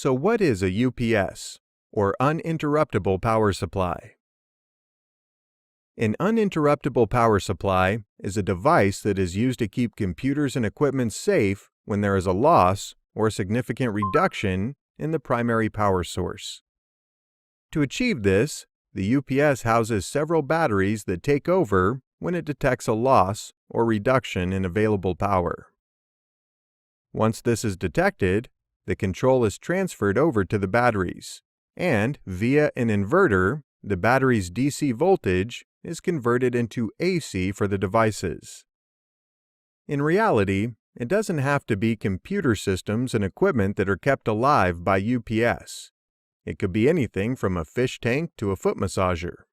So what is a UPS, or uninterruptible power supply? An uninterruptible power supply is a device that is used to keep computers and equipment safe when there is a loss or significant reduction in the primary power source. To achieve this, the UPS houses several batteries that take over when it detects a loss or reduction in available power. Once this is detected, the control is transferred over to the batteries, and via an inverter, the battery's DC voltage is converted into AC for the devices. In reality, it doesn't have to be computer systems and equipment that are kept alive by UPS. It could be anything from a fish tank to a foot massager.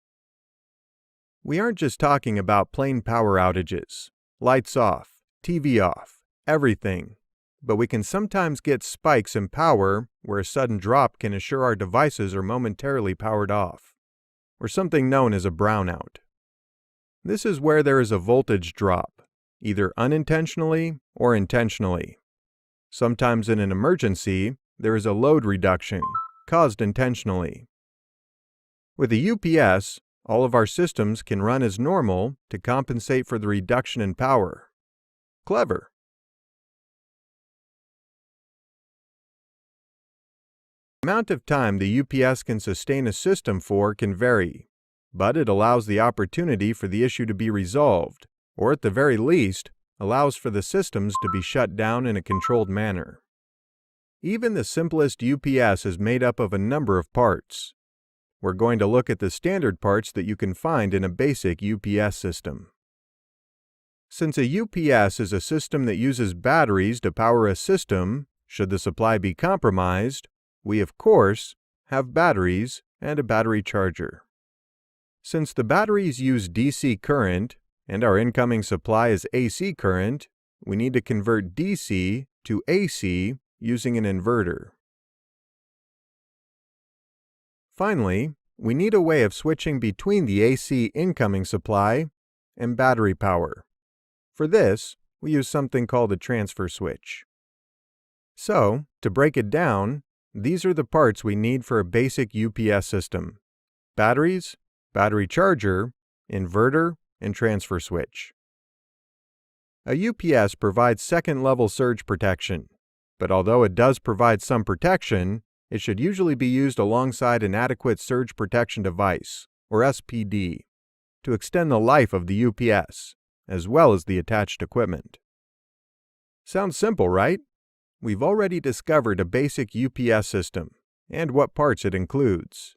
We aren't just talking about plain power outages, lights off, TV off, everything, but we can sometimes get spikes in power where a sudden drop can assure our devices are momentarily powered off, or something known as a brownout. This is where there is a voltage drop, either unintentionally or intentionally. Sometimes in an emergency, there is a load reduction, caused intentionally. With a UPS, all of our systems can run as normal to compensate for the reduction in power. Clever. The amount of time the UPS can sustain a system for can vary, but it allows the opportunity for the issue to be resolved, or at the very least, allows for the systems to be shut down in a controlled manner. Even the simplest UPS is made up of a number of parts. We're going to look at the standard parts that you can find in a basic UPS system. Since a UPS is a system that uses batteries to power a system, should the supply be compromised, we of course have batteries and a battery charger. Since the batteries use DC current and our incoming supply is AC current, we need to convert DC to AC using an inverter. Finally, we need a way of switching between the AC incoming supply and battery power. For this, we use something called a transfer switch. So, to break it down, these are the parts we need for a basic UPS system: batteries, battery charger, inverter, and transfer switch. A UPS provides second-level surge protection, but although it does provide some protection, it should usually be used alongside an adequate surge protection device, or SPD, to extend the life of the UPS, as well as the attached equipment. Sounds simple, right? We've already discovered a basic UPS system and what parts it includes.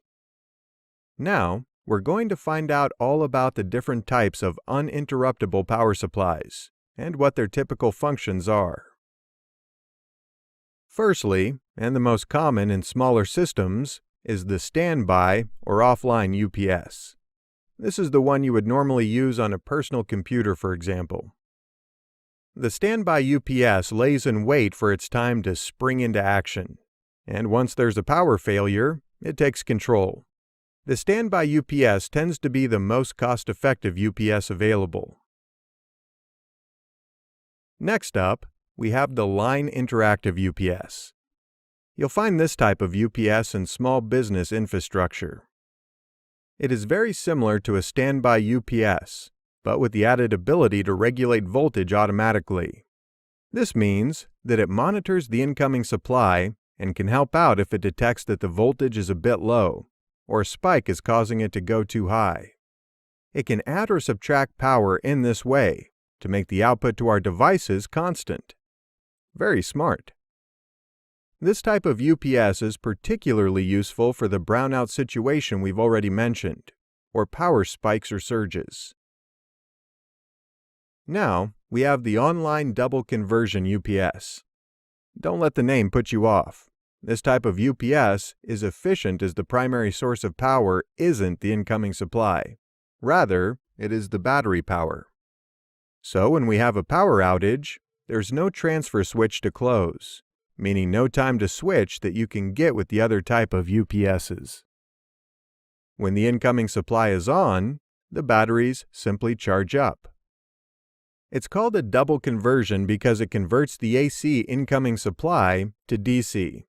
Now, we're going to find out all about the different types of uninterruptible power supplies and what their typical functions are. Firstly, and the most common in smaller systems, is the standby or offline UPS. This is the one you would normally use on a personal computer, for example. The standby UPS lays in wait for its time to spring into action, and once there's a power failure, it takes control. The standby UPS tends to be the most cost-effective UPS available. Next up, we have the line interactive UPS. You'll find this type of UPS in small business infrastructure. It is very similar to a standby UPS, but with the added ability to regulate voltage automatically. This means that it monitors the incoming supply and can help out if it detects that the voltage is a bit low, or a spike is causing it to go too high. It can add or subtract power in this way to make the output to our devices constant. Very smart. This type of UPS is particularly useful for the brownout situation we've already mentioned, or power spikes or surges. Now, we have the online double conversion UPS. Don't let the name put you off. This type of UPS is efficient as the primary source of power isn't the incoming supply. Rather, it is the battery power. So when we have a power outage, there's no transfer switch to close, meaning no time to switch that you can get with the other type of UPSs. When the incoming supply is on, the batteries simply charge up. It's called a double conversion because it converts the AC incoming supply to DC.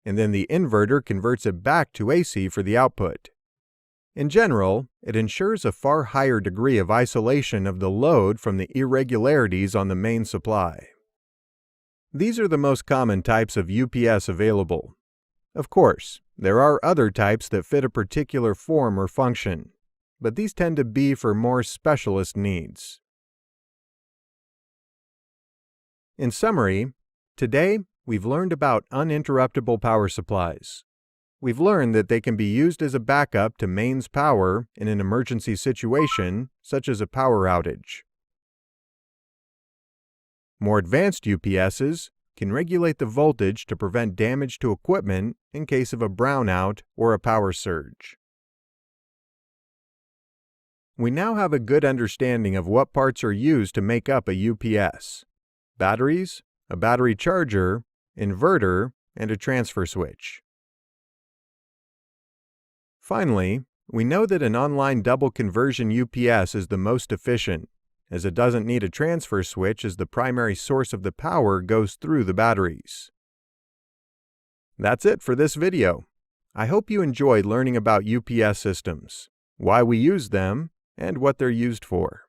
and then the inverter converts it back to AC for the output. In general, it ensures a far higher degree of isolation of the load from the irregularities on the main supply. These are the most common types of UPS available. Of course, there are other types that fit a particular form or function, but these tend to be for more specialist needs. In summary, today we've learned about uninterruptible power supplies. We've learned that they can be used as a backup to mains power in an emergency situation, such as a power outage. More advanced UPSs can regulate the voltage to prevent damage to equipment in case of a brownout or a power surge. We now have a good understanding of what parts are used to make up a UPS: batteries, a battery charger, inverter, and a transfer switch. Finally, we know that an online double conversion UPS is the most efficient, as it doesn't need a transfer switch as the primary source of the power goes through the batteries. That's it for this video. I hope you enjoyed learning about UPS systems, why we use them, and what they're used for.